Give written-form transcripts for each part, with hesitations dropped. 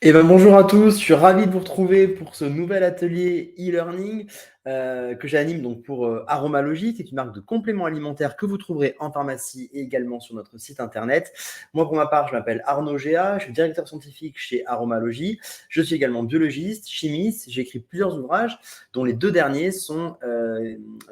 Bonjour à tous, je suis ravi de vous retrouver pour ce nouvel atelier e-learning que j'anime donc pour Aromalogie. C'est une marque de compléments alimentaires que vous trouverez en pharmacie et également sur notre site internet. Moi, pour ma part, je m'appelle Arnaud Géa, je suis directeur scientifique chez Aromalogie. Je suis également biologiste, chimiste. J'ai écrit plusieurs ouvrages, dont les deux derniers sont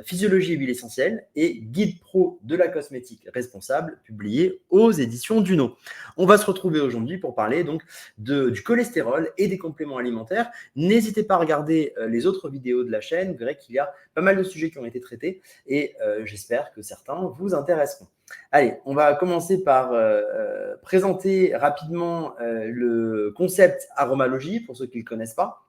Physiologie et huile essentielle et Guide pro de la cosmétique responsable, publié aux éditions Duno. On va se retrouver aujourd'hui pour parler donc du cholestérol et des compléments alimentaires. N'hésitez pas à regarder les autres vidéos de la chaîne. Vous verrez qu'il y a pas mal de sujets qui ont été traités et j'espère que certains vous intéresseront. Allez, on va commencer par présenter rapidement le concept aromalogie pour ceux qui ne le connaissent pas.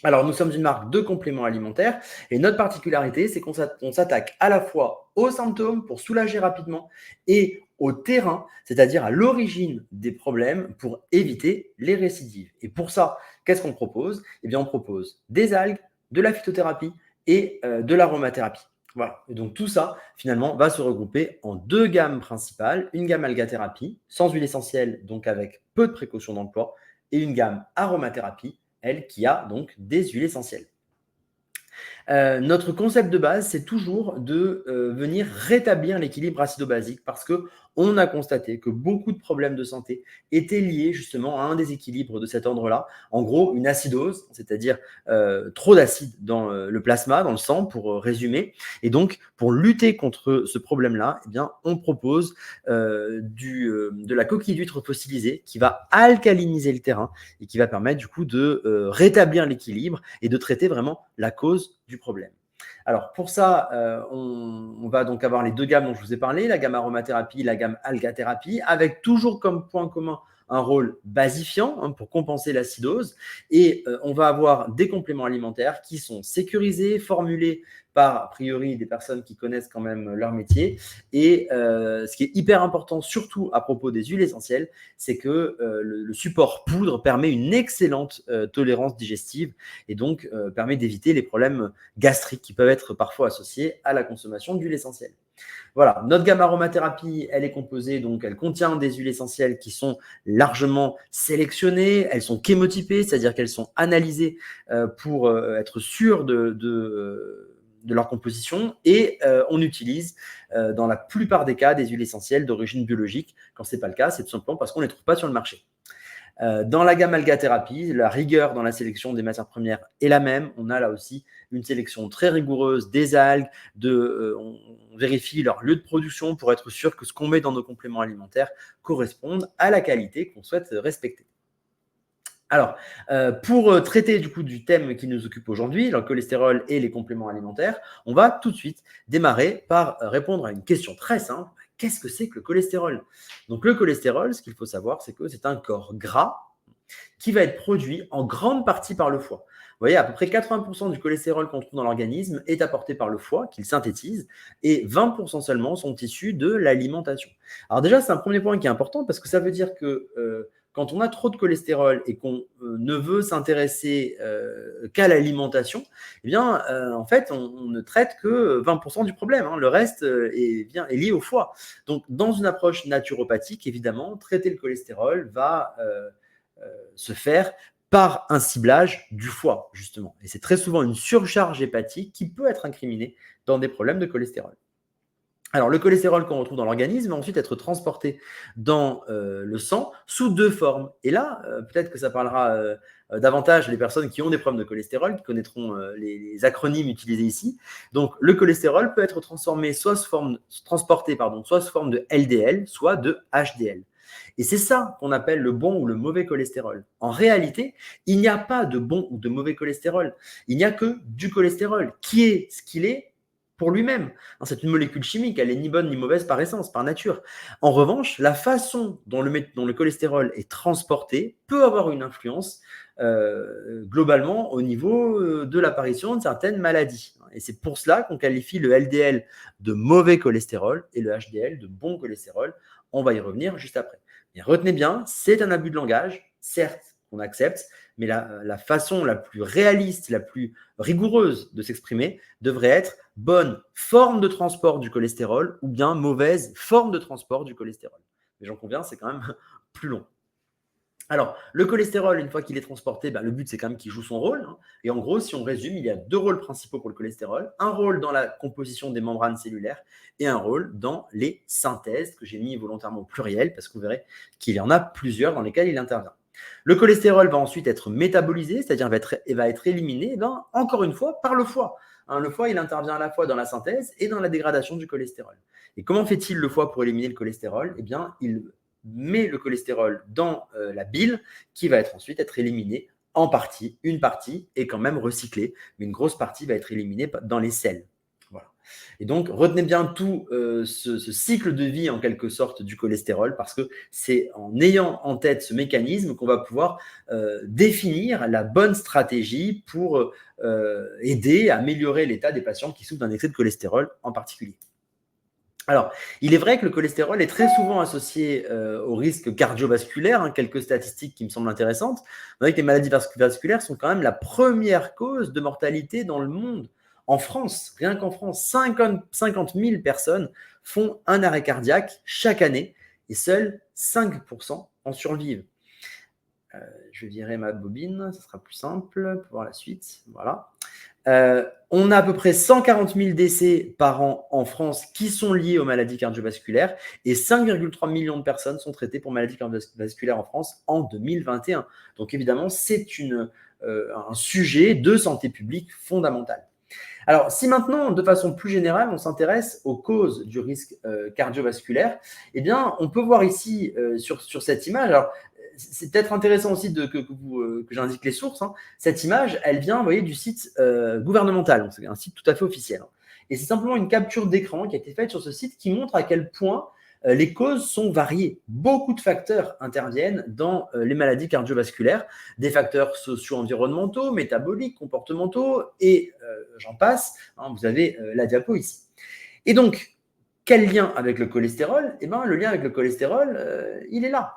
Alors, nous sommes une marque de compléments alimentaires et notre particularité, c'est qu'on s'attaque à la fois aux symptômes pour soulager rapidement et au terrain, c'est-à-dire à l'origine des problèmes pour éviter les récidives. Et pour ça, qu'est-ce qu'on propose? Eh bien, on propose des algues, de la phytothérapie et de l'aromathérapie. Voilà. Et donc, tout ça, finalement, va se regrouper en deux gammes principales. Une gamme algathérapie, sans huile essentielle, donc avec peu de précautions d'emploi, et une gamme aromathérapie, elle, qui a donc des huiles essentielles. Notre concept de base, c'est toujours de venir rétablir l'équilibre acido-basique parce qu'on a constaté que beaucoup de problèmes de santé étaient liés justement à un déséquilibre de cet ordre-là. En gros, une acidose, c'est-à-dire trop d'acide dans le plasma, dans le sang, pour résumer. Et donc, pour lutter contre ce problème-là, eh bien, on propose de la coquille d'huître fossilisée qui va alcaliniser le terrain et qui va permettre du coup de rétablir l'équilibre et de traiter vraiment la cause du problème. Alors pour ça, on va donc avoir les deux gammes dont je vous ai parlé, la gamme aromathérapie, la gamme algathérapie, avec toujours comme point commun un rôle basifiant pour compenser l'acidose. Et on va avoir des compléments alimentaires qui sont sécurisés, formulés par, a priori, des personnes qui connaissent quand même leur métier. Et ce qui est hyper important, surtout à propos des huiles essentielles, c'est que le support poudre permet une excellente tolérance digestive et donc permet d'éviter les problèmes gastriques qui peuvent être parfois associés à la consommation d'huile essentielle. Voilà, notre gamme aromathérapie, elle est composée, donc elle contient des huiles essentielles qui sont largement sélectionnées, elles sont chémotypées, c'est-à-dire qu'elles sont analysées pour être sûres de leur composition et on utilise dans la plupart des cas des huiles essentielles d'origine biologique. Quand ce n'est pas le cas, c'est tout simplement parce qu'on ne les trouve pas sur le marché. Dans la gamme algathérapie, la rigueur dans la sélection des matières premières est la même. On a là aussi une sélection très rigoureuse des algues. On vérifie leur lieu de production pour être sûr que ce qu'on met dans nos compléments alimentaires corresponde à la qualité qu'on souhaite respecter. Alors, pour traiter du coup du thème qui nous occupe aujourd'hui, le cholestérol et les compléments alimentaires, on va tout de suite démarrer par répondre à une question très simple. Qu'est-ce que c'est que le cholestérol? Donc le cholestérol, ce qu'il faut savoir, c'est que c'est un corps gras qui va être produit en grande partie par le foie. Vous voyez, à peu près 80% du cholestérol qu'on trouve dans l'organisme est apporté par le foie, qu'il synthétise, et 20% seulement sont issus de l'alimentation. Alors déjà, c'est un premier point qui est important parce que ça veut dire que quand on a trop de cholestérol et qu'on ne veut s'intéresser qu'à l'alimentation, eh bien, en fait, on ne traite que 20% du problème. Le reste est lié au foie. Donc, dans une approche naturopathique, évidemment, traiter le cholestérol va se faire par un ciblage du foie, justement. Et c'est très souvent une surcharge hépatique qui peut être incriminée dans des problèmes de cholestérol. Alors, le cholestérol qu'on retrouve dans l'organisme va ensuite être transporté dans le sang sous deux formes. Et là, peut-être que ça parlera davantage les personnes qui ont des problèmes de cholestérol, qui connaîtront les acronymes utilisés ici. Donc, le cholestérol peut être transporté soit sous forme de LDL, soit de HDL. Et c'est ça qu'on appelle le bon ou le mauvais cholestérol. En réalité, il n'y a pas de bon ou de mauvais cholestérol. Il n'y a que du cholestérol qui est ce qu'il est pour lui-même. C'est une molécule chimique, elle n'est ni bonne ni mauvaise par essence, par nature. En revanche, la façon dont le cholestérol est transporté peut avoir une influence globalement au niveau de l'apparition de certaines maladies. Et c'est pour cela qu'on qualifie le LDL de mauvais cholestérol et le HDL de bon cholestérol. On va y revenir juste après. Et retenez bien, c'est un abus de langage, certes, qu'on accepte, mais la façon la plus réaliste, la plus rigoureuse de s'exprimer devrait être bonne forme de transport du cholestérol ou bien mauvaise forme de transport du cholestérol. Mais j'en conviens, c'est quand même plus long. Alors, le cholestérol, une fois qu'il est transporté, le but, c'est quand même qu'il joue son rôle, hein. Et en gros, si on résume, il y a deux rôles principaux pour le cholestérol. Un rôle dans la composition des membranes cellulaires et un rôle dans les synthèses, que j'ai mis volontairement au pluriel, parce que vous verrez qu'il y en a plusieurs dans lesquelles il intervient. Le cholestérol va ensuite être métabolisé, c'est-à-dire va être éliminé, encore une fois, par le foie. Hein, le foie, il intervient à la fois dans la synthèse et dans la dégradation du cholestérol. Et comment fait-il le foie pour éliminer le cholestérol? Eh bien, il met le cholestérol dans la bile qui va ensuite être éliminée en partie. Une partie est quand même recyclée, mais une grosse partie va être éliminée dans les selles. Voilà. Et donc, retenez bien tout ce cycle de vie en quelque sorte du cholestérol parce que c'est en ayant en tête ce mécanisme qu'on va pouvoir définir la bonne stratégie pour aider à améliorer l'état des patients qui souffrent d'un excès de cholestérol en particulier. Alors, il est vrai que le cholestérol est très souvent associé au risque cardiovasculaire, hein, quelques statistiques qui me semblent intéressantes. Vous voyez que les maladies vasculaires sont quand même la première cause de mortalité dans le monde. En France, rien qu'en France, 50 000 personnes font un arrêt cardiaque chaque année et seuls 5% en survivent. Je vais virer ma bobine, ce sera plus simple pour voir la suite. Voilà. On a à peu près 140 000 décès par an en France qui sont liés aux maladies cardiovasculaires et 5,3 millions de personnes sont traitées pour maladies cardiovasculaires en France en 2021. Donc évidemment, c'est un sujet de santé publique fondamental. Alors, si maintenant, de façon plus générale, on s'intéresse aux causes du risque cardiovasculaire, eh bien, on peut voir ici sur cette image. Alors, c'est peut-être intéressant aussi que j'indique les sources. Hein. Cette image, elle vient, vous voyez, du site gouvernemental. Donc, c'est un site tout à fait officiel. Hein. Et c'est simplement une capture d'écran qui a été faite sur ce site qui montre à quel point les causes sont variées. Beaucoup de facteurs interviennent dans les maladies cardiovasculaires, des facteurs socio-environnementaux, métaboliques, comportementaux, et j'en passe. Hein, vous avez la diapo ici. Et donc, quel lien avec le cholestérol? Eh bien, le lien avec le cholestérol, il est là.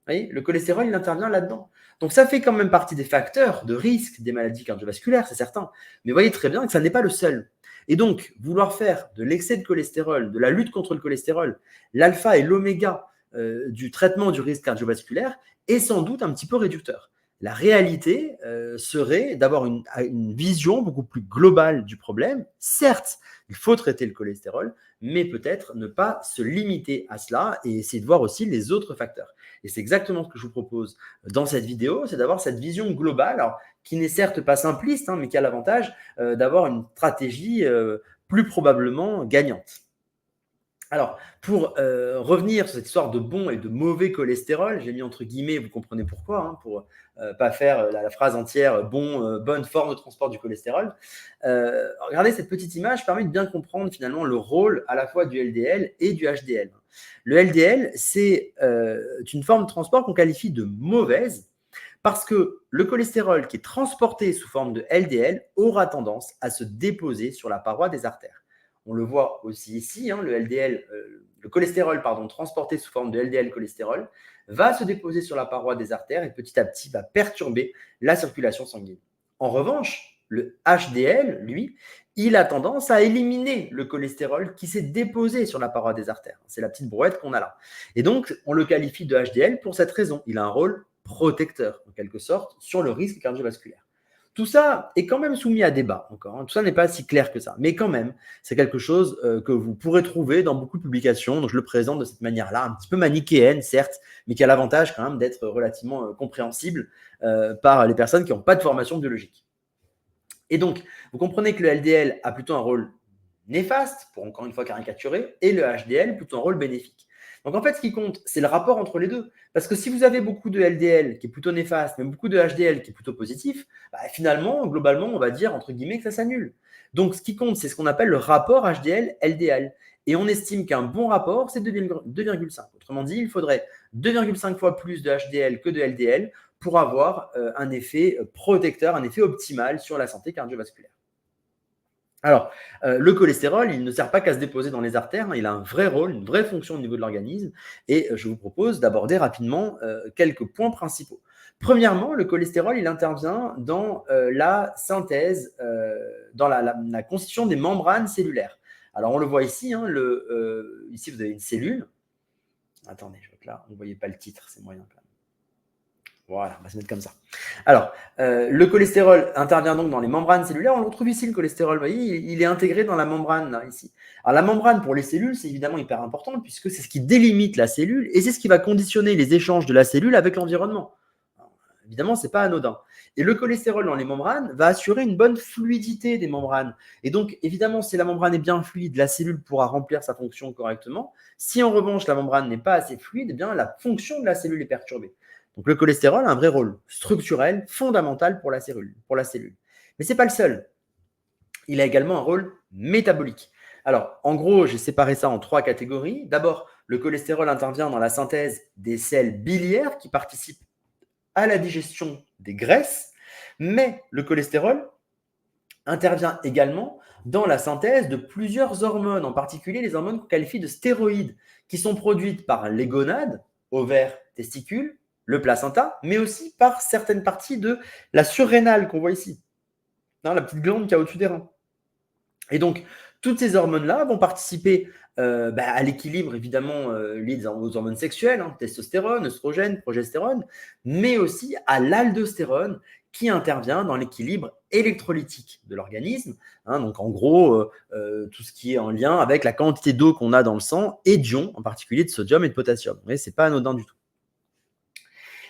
Vous voyez, le cholestérol, il intervient là-dedans. Donc, ça fait quand même partie des facteurs de risque des maladies cardiovasculaires, c'est certain. Mais voyez très bien que ça n'est pas le seul. Et donc, vouloir faire de l'excès de cholestérol, de la lutte contre le cholestérol, l'alpha et l'oméga du traitement du risque cardiovasculaire est sans doute un petit peu réducteur. La réalité serait d'avoir une vision beaucoup plus globale du problème. Certes, il faut traiter le cholestérol, mais peut-être ne pas se limiter à cela et essayer de voir aussi les autres facteurs. Et c'est exactement ce que je vous propose dans cette vidéo, c'est d'avoir cette vision globale, alors, qui n'est certes pas simpliste, hein, mais qui a l'avantage d'avoir une stratégie plus probablement gagnante. Alors, pour revenir sur cette histoire de bon et de mauvais cholestérol, j'ai mis entre guillemets, vous comprenez pourquoi, hein, pour pas faire la phrase entière bonne forme de transport du cholestérol. Regardez, cette petite image permet de bien comprendre finalement le rôle à la fois du LDL et du HDL. Le LDL, c'est une forme de transport qu'on qualifie de mauvaise parce que le cholestérol qui est transporté sous forme de LDL aura tendance à se déposer sur la paroi des artères. On le voit aussi ici, hein, le cholestérol transporté sous forme de LDL cholestérol va se déposer sur la paroi des artères et petit à petit va perturber la circulation sanguine. En revanche, le HDL, lui, il a tendance à éliminer le cholestérol qui s'est déposé sur la paroi des artères. C'est la petite brouette qu'on a là. Et donc, on le qualifie de HDL pour cette raison. Il a un rôle protecteur, en quelque sorte, sur le risque cardiovasculaire. Tout ça est quand même soumis à débat encore. Hein. Tout ça n'est pas si clair que ça. Mais quand même, c'est quelque chose que vous pourrez trouver dans beaucoup de publications. Donc, je le présente de cette manière-là, un petit peu manichéenne, certes, mais qui a l'avantage quand même d'être relativement compréhensible par les personnes qui n'ont pas de formation biologique. Et donc, vous comprenez que le LDL a plutôt un rôle néfaste, pour encore une fois caricaturer, et le HDL plutôt un rôle bénéfique. Donc en fait, ce qui compte, c'est le rapport entre les deux. Parce que si vous avez beaucoup de LDL qui est plutôt néfaste, mais beaucoup de HDL qui est plutôt positif, finalement, globalement, on va dire, entre guillemets, que ça s'annule. Donc ce qui compte, c'est ce qu'on appelle le rapport HDL-LDL. Et on estime qu'un bon rapport, c'est 2,5. Autrement dit, il faudrait 2,5 fois plus de HDL que de LDL pour avoir un effet protecteur, un effet optimal sur la santé cardiovasculaire. Alors, le cholestérol, il ne sert pas qu'à se déposer dans les artères, hein, il a un vrai rôle, une vraie fonction au niveau de l'organisme, et je vous propose d'aborder rapidement quelques points principaux. Premièrement, le cholestérol, il intervient dans la synthèse, dans la constitution des membranes cellulaires. Alors, on le voit ici, hein, ici vous avez une cellule. Attendez, je vois que là, vous ne voyez pas le titre, c'est moyen quand même. Voilà, on va se mettre comme ça. Alors, le cholestérol intervient donc dans les membranes cellulaires. On le retrouve ici, le cholestérol. Vous voyez, il est intégré dans la membrane, là, ici. Alors, la membrane, pour les cellules, c'est évidemment hyper important puisque c'est ce qui délimite la cellule et c'est ce qui va conditionner les échanges de la cellule avec l'environnement. Évidemment, ce n'est pas anodin. Et le cholestérol dans les membranes va assurer une bonne fluidité des membranes. Et donc, évidemment, si la membrane est bien fluide, la cellule pourra remplir sa fonction correctement. Si en revanche, la membrane n'est pas assez fluide, eh bien, la fonction de la cellule est perturbée. Donc, le cholestérol a un vrai rôle structurel, fondamental pour la cellule. Mais ce n'est pas le seul. Il a également un rôle métabolique. Alors, en gros, j'ai séparé ça en 3 catégories. D'abord, le cholestérol intervient dans la synthèse des sels biliaires qui participent à la digestion des graisses, mais le cholestérol intervient également dans la synthèse de plusieurs hormones, en particulier les hormones qu'on qualifie de stéroïdes, qui sont produites par les gonades, ovaires, testicules, le placenta, mais aussi par certaines parties de la surrénale qu'on voit ici, la petite glande qu'il y a au-dessus des reins. Et donc, toutes ces hormones-là vont participer à l'équilibre, évidemment, lié aux hormones sexuelles, testostérone, œstrogène, progestérone, mais aussi à l'aldostérone qui intervient dans l'équilibre électrolytique de l'organisme. Donc, en gros, tout ce qui est en lien avec la quantité d'eau qu'on a dans le sang et d'ions, en particulier de sodium et de potassium. Vous voyez, ce n'est pas anodin du tout.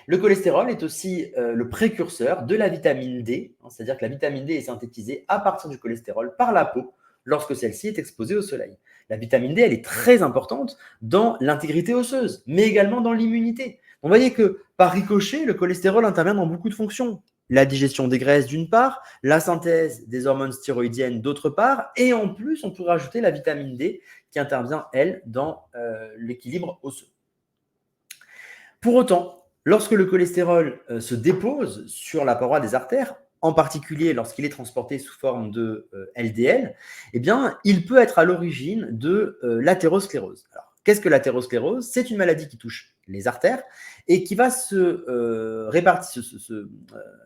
Le cholestérol est aussi le précurseur de la vitamine D, c'est-à-dire que la vitamine D est synthétisée à partir du cholestérol par la peau lorsque celle-ci est exposée au soleil. La vitamine D, elle est très importante dans l'intégrité osseuse, mais également dans l'immunité. Vous voyez que par ricochet, le cholestérol intervient dans beaucoup de fonctions. La digestion des graisses d'une part, la synthèse des hormones stéroïdiennes d'autre part, et en plus, on peut rajouter la vitamine D qui intervient, elle, dans l'équilibre osseux. Pour autant, lorsque le cholestérol se dépose sur la paroi des artères, en particulier lorsqu'il est transporté sous forme de LDL, eh bien, il peut être à l'origine de l'athérosclérose. Alors, qu'est-ce que l'athérosclérose? C'est une maladie qui touche les artères et qui va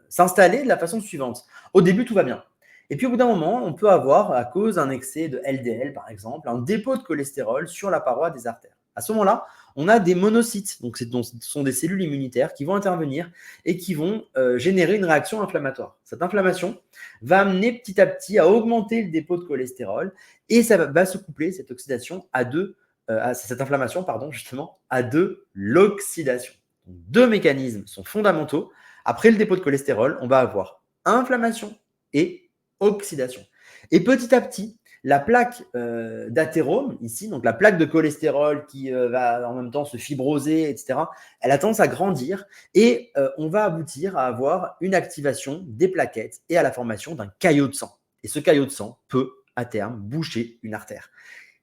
s'installer de la façon suivante. Au début, tout va bien. Et puis, au bout d'un moment, on peut avoir, à cause d'un excès de LDL, par exemple, un dépôt de cholestérol sur la paroi des artères. À ce moment-là, on a des monocytes, donc ce sont des cellules immunitaires qui vont intervenir et qui vont générer une réaction inflammatoire. Cette inflammation va amener petit à petit à augmenter le dépôt de cholestérol et ça va se coupler, cette oxydation, cette inflammation, justement, à de l'oxydation. Donc, 2 mécanismes sont fondamentaux. Après le dépôt de cholestérol, on va avoir inflammation et oxydation. Et petit à petit, la plaque d'athérome, ici, donc la plaque de cholestérol qui va en même temps se fibroser, etc., elle a tendance à grandir et on va aboutir à avoir une activation des plaquettes et à la formation d'un caillot de sang. Et ce caillot de sang peut, à terme, boucher une artère.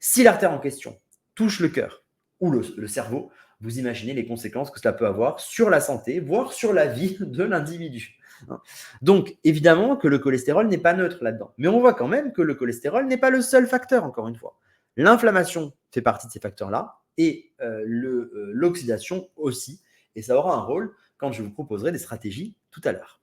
Si l'artère en question touche le cœur ou le cerveau, vous imaginez les conséquences que cela peut avoir sur la santé, voire sur la vie de l'individu. Donc, évidemment que le cholestérol n'est pas neutre là-dedans. Mais on voit quand même que le cholestérol n'est pas le seul facteur, encore une fois. L'inflammation fait partie de ces facteurs-là et l'oxydation aussi. Et ça aura un rôle quand je vous proposerai des stratégies tout à l'heure.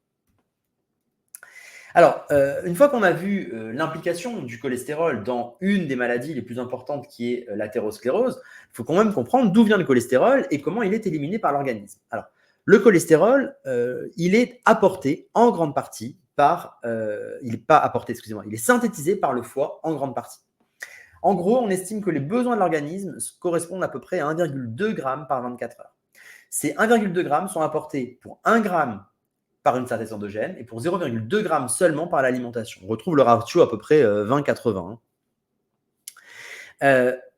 Alors, une fois qu'on a vu l'implication du cholestérol dans une des maladies les plus importantes qui est l'athérosclérose, il faut quand même comprendre d'où vient le cholestérol et comment il est éliminé par l'organisme. Alors, le cholestérol, il est apporté en grande partie il est synthétisé par le foie en grande partie. En gros, on estime que les besoins de l'organisme correspondent à peu près à 1,2 g par 24 heures. Ces 1,2 g sont apportés pour 1 g par une synthèse endogène et pour 0,2 g seulement par l'alimentation. On retrouve le ratio à peu près 20-80.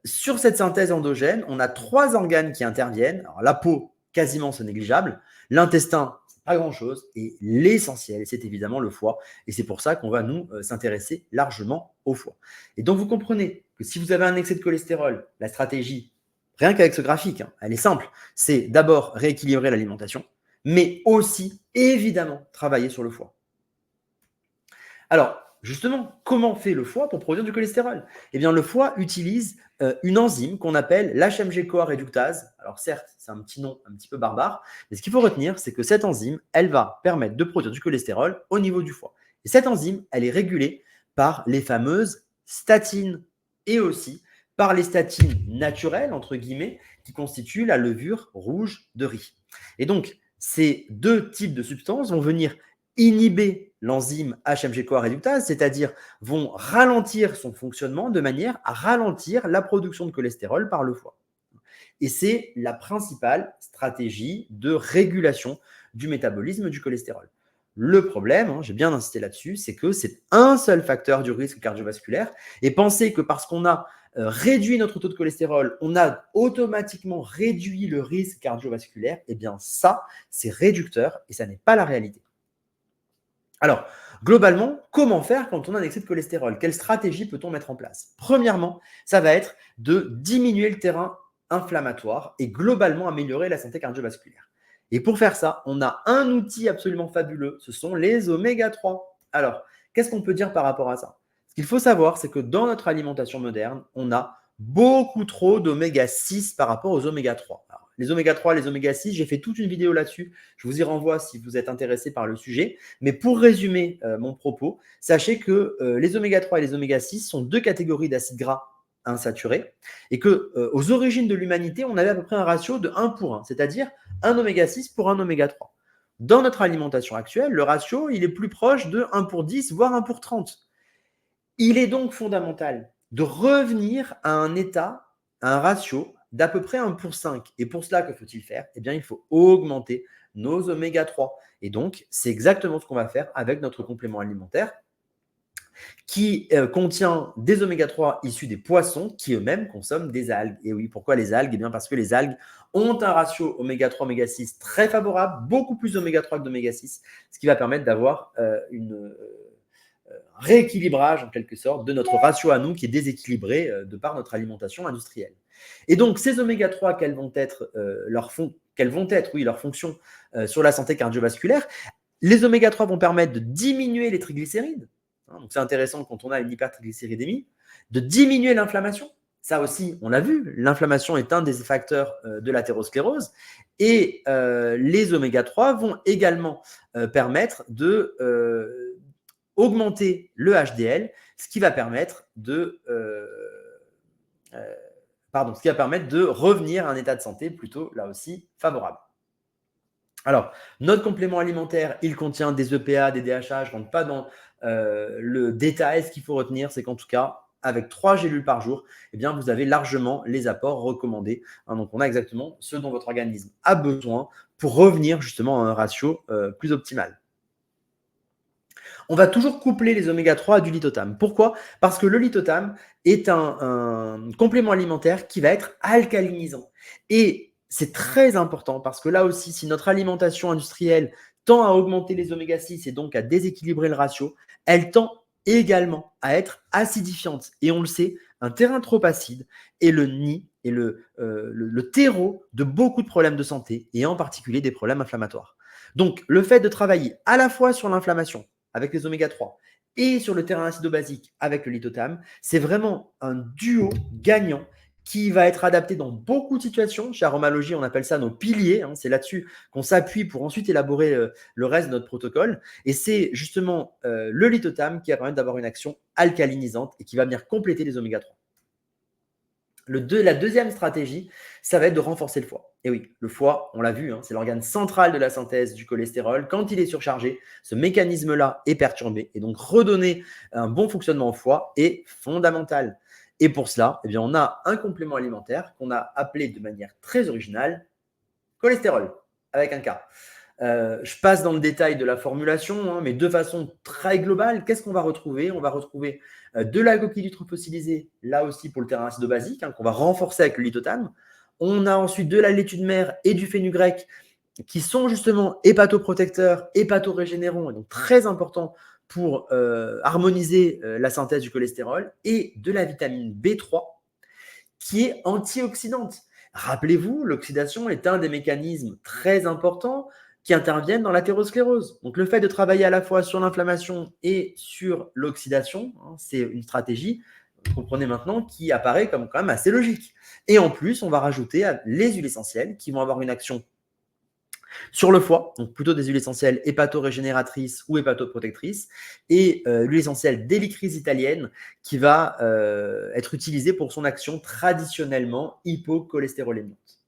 Sur cette synthèse endogène, on a 3 organes qui interviennent. Alors, la peau, quasiment c'est négligeable. L'intestin, c'est pas grand-chose. Et l'essentiel, c'est évidemment le foie. Et c'est pour ça qu'on va nous s'intéresser largement au foie. Et donc, vous comprenez que si vous avez un excès de cholestérol, la stratégie, rien qu'avec ce graphique, elle est simple. C'est d'abord rééquilibrer l'alimentation, mais aussi, évidemment, travailler sur le foie. Alors, justement, comment fait le foie pour produire du cholestérol? Eh bien, le foie utilise une enzyme qu'on appelle l'HMG-CoA réductase. Alors, certes, c'est un petit nom un petit peu barbare, mais ce qu'il faut retenir, c'est que cette enzyme, elle va permettre de produire du cholestérol au niveau du foie. Et cette enzyme, elle est régulée par les fameuses statines et aussi par les statines naturelles, entre guillemets, qui constituent la levure rouge de riz. Et donc, ces deux types de substances vont venir inhiber l'enzyme HMG-CoA réductase, c'est-à-dire vont ralentir son fonctionnement de manière à ralentir la production de cholestérol par le foie. Et c'est la principale stratégie de régulation du métabolisme du cholestérol. Le problème, j'ai bien insisté là-dessus, c'est que c'est un seul facteur du risque cardiovasculaire. Et penser que parce qu'on a réduit notre taux de cholestérol, on a automatiquement réduit le risque cardiovasculaire, eh bien ça, c'est réducteur et ça n'est pas la réalité. Alors, globalement, comment faire quand on a un excès de cholestérol? Quelle stratégie peut-on mettre en place? Premièrement, ça va être de diminuer le terrain inflammatoire et globalement améliorer la santé cardiovasculaire. Et pour faire ça, on a un outil absolument fabuleux, ce sont les oméga 3. Alors, qu'est-ce qu'on peut dire par rapport à ça? Ce qu'il faut savoir, c'est que dans notre alimentation moderne, on a beaucoup trop d'oméga 6 par rapport aux oméga 3. Alors, les oméga 3, les oméga 6, j'ai fait toute une vidéo là-dessus. Je vous y renvoie si vous êtes intéressé par le sujet. Mais pour résumer mon propos, sachez que les oméga 3 et les oméga 6 sont deux catégories d'acides gras insaturés et que aux origines de l'humanité, on avait à peu près un ratio de 1 pour 1, c'est-à-dire un oméga 6 pour un oméga 3. Dans notre alimentation actuelle, le ratio, il est plus proche de 1 pour 10, voire 1 pour 30. Il est donc fondamental de revenir à un état, à un ratio d'à peu près 1 pour 5. Et pour cela, que faut-il faire? Eh bien, il faut augmenter nos oméga 3. Et donc, c'est exactement ce qu'on va faire avec notre complément alimentaire qui contient des oméga 3 issus des poissons qui eux-mêmes consomment des algues. Et oui, pourquoi les algues? Eh bien, parce que les algues ont un ratio oméga 3, oméga 6 très favorable, beaucoup plus d'oméga 3 que d'oméga 6, ce qui va permettre d'avoir une rééquilibrage en quelque sorte de notre ratio à nous qui est déséquilibré de par notre alimentation industrielle. Et donc ces oméga 3, quelles vont être leur fonction sur la santé cardiovasculaire? Les oméga 3 vont permettre de diminuer les triglycérides. Donc c'est intéressant quand on a une hypertriglycéridémie, de diminuer l'inflammation. Ça aussi, on l'a vu, l'inflammation est un des facteurs de l'athérosclérose. Et les oméga 3 vont également permettre de augmenter le HDL, ce qui va permettre de revenir à un état de santé plutôt, là aussi, favorable. Alors, notre complément alimentaire, il contient des EPA, des DHA, je ne rentre pas dans le détail. Ce qu'il faut retenir, c'est qu'en tout cas, avec 3 gélules par jour, eh bien, vous avez largement les apports recommandés. Donc, on a exactement ce dont votre organisme a besoin pour revenir justement à un ratio plus optimal. On va toujours coupler les oméga 3 à du lithotame. Pourquoi? Parce que le lithotame est un complément alimentaire qui va être alcalinisant. Et c'est très important parce que là aussi, si notre alimentation industrielle tend à augmenter les oméga 6 et donc à déséquilibrer le ratio, elle tend également à être acidifiante. Et on le sait, un terrain trop acide est le nid et le terreau de beaucoup de problèmes de santé et en particulier des problèmes inflammatoires. Donc, le fait de travailler à la fois sur l'inflammation, avec les oméga 3 et sur le terrain acido-basique avec le lithotame, c'est vraiment un duo gagnant qui va être adapté dans beaucoup de situations. Chez Aromalogie, on appelle ça nos piliers. C'est là-dessus qu'on s'appuie pour ensuite élaborer le reste de notre protocole. Et c'est justement le lithotame qui va permettre d'avoir une action alcalinisante et qui va venir compléter les oméga 3. La deuxième stratégie, ça va être de renforcer le foie. Et oui, le foie, on l'a vu, c'est l'organe central de la synthèse du cholestérol. Quand il est surchargé, ce mécanisme-là est perturbé. Et donc, redonner un bon fonctionnement au foie est fondamental. Et pour cela, eh bien, on a un complément alimentaire qu'on a appelé de manière très originale cholestérol, avec un K. Je passe dans le détail de la formulation, mais de façon très globale, qu'est-ce qu'on va retrouver? On va retrouver de la coquille d'huître fossilisée, là aussi pour le terrain acido-basique, qu'on va renforcer avec le lithotame. On a ensuite de la laitue de mer et du fenugrec qui sont justement hépatoprotecteurs, hépatorégénérants, et donc très importants pour harmoniser la synthèse du cholestérol, et de la vitamine B3 qui est antioxydante. Rappelez-vous, l'oxydation est un des mécanismes très importants qui interviennent dans l'athérosclérose. Donc, le fait de travailler à la fois sur l'inflammation et sur l'oxydation, c'est une stratégie, vous comprenez maintenant, qui apparaît comme quand même assez logique. Et en plus, on va rajouter les huiles essentielles qui vont avoir une action sur le foie, donc plutôt des huiles essentielles hépato-régénératrices ou hépatoprotectrices, et l'huile essentielle d'hélicryse italienne qui va être utilisée pour son action traditionnellement hypocholestérolémiante.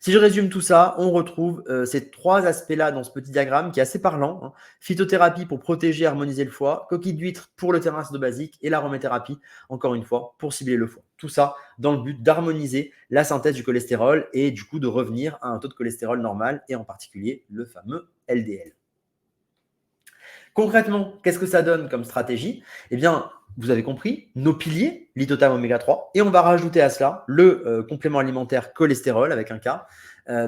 Si je résume tout ça, on retrouve ces 3 aspects-là dans ce petit diagramme qui est assez parlant, hein. Phytothérapie pour protéger et harmoniser le foie, coquille d'huître pour le terrain acido-basique et l'aromathérapie, encore une fois, pour cibler le foie. Tout ça dans le but d'harmoniser la synthèse du cholestérol et du coup de revenir à un taux de cholestérol normal et en particulier le fameux LDL. Concrètement, qu'est-ce que ça donne comme stratégie? Eh bien, vous avez compris, nos piliers, lithotame oméga 3, et on va rajouter à cela le complément alimentaire cholestérol avec un K,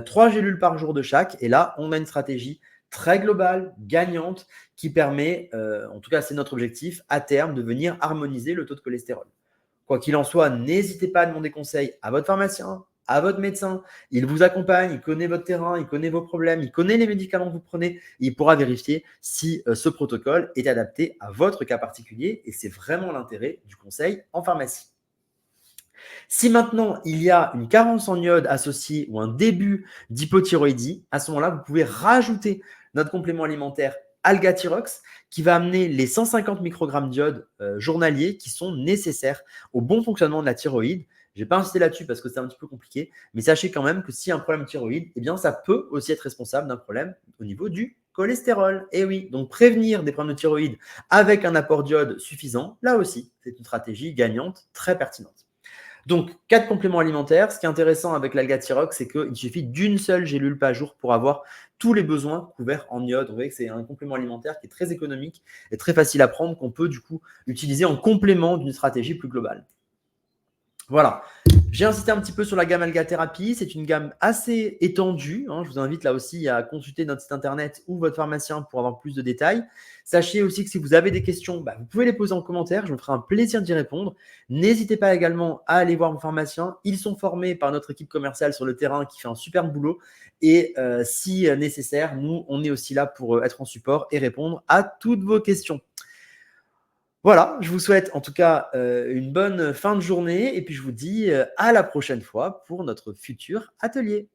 3 gélules par jour de chaque, et là, on a une stratégie très globale, gagnante, qui permet, en tout cas c'est notre objectif, à terme de venir harmoniser le taux de cholestérol. Quoi qu'il en soit, n'hésitez pas à demander conseil à votre pharmacien, à votre médecin. Il vous accompagne, il connaît votre terrain, il connaît vos problèmes, il connaît les médicaments que vous prenez. Et il pourra vérifier si ce protocole est adapté à votre cas particulier. Et c'est vraiment l'intérêt du conseil en pharmacie. Si maintenant il y a une carence en iode associée ou un début d'hypothyroïdie, à ce moment-là, vous pouvez rajouter notre complément alimentaire Alga-Thyrox qui va amener les 150 microgrammes d'iode journaliers qui sont nécessaires au bon fonctionnement de la thyroïde. Je ne vais pas insister là-dessus parce que c'est un petit peu compliqué, mais sachez quand même que s'il y a un problème de thyroïde, eh bien, ça peut aussi être responsable d'un problème au niveau du cholestérol. Et oui, donc prévenir des problèmes de thyroïde avec un apport d'iode suffisant, là aussi, c'est une stratégie gagnante très pertinente. Donc, 4 compléments alimentaires. Ce qui est intéressant avec l'Alga-Thyrox, c'est qu'il suffit d'une seule gélule par jour pour avoir tous les besoins couverts en iode. Vous voyez que c'est un complément alimentaire qui est très économique et très facile à prendre, qu'on peut du coup utiliser en complément d'une stratégie plus globale. Voilà. J'ai insisté un petit peu sur la gamme Alga-Thérapie. C'est une gamme assez étendue, hein. Je vous invite là aussi à consulter notre site internet ou votre pharmacien pour avoir plus de détails. Sachez aussi que si vous avez des questions, vous pouvez les poser en commentaire. Je me ferai un plaisir d'y répondre. N'hésitez pas également à aller voir vos pharmaciens. Ils sont formés par notre équipe commerciale sur le terrain qui fait un super boulot. Et si nécessaire, nous, on est aussi là pour être en support et répondre à toutes vos questions. Voilà, je vous souhaite en tout cas une bonne fin de journée et puis je vous dis à la prochaine fois pour notre futur atelier.